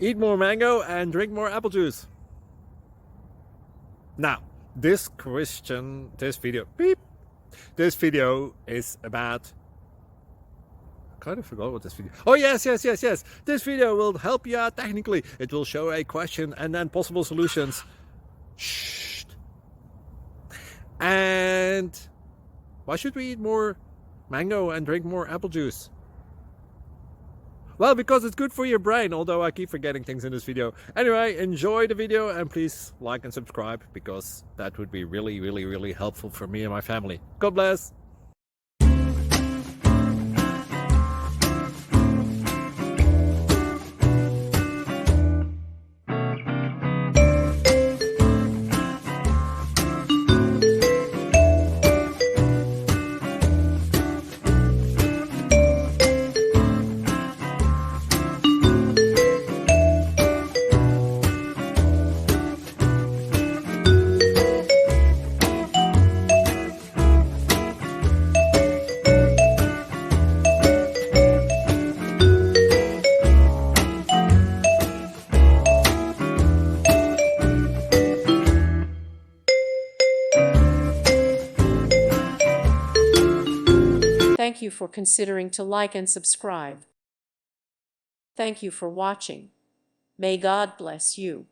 Eat more mango and drink more apple juice. Now, this video is about, I kind of forgot what this video. Oh, yes. This video will help you out technically. It will show a question and then possible solutions. Shh. And why should we eat more mango and drink more apple juice? Well, because it's good for your brain, although I keep forgetting things in this video. Anyway, enjoy the video and please like and subscribe, because that would be really helpful for me and my family. God bless. Thank you for considering to like and subscribe. Thank you for watching. May God bless you.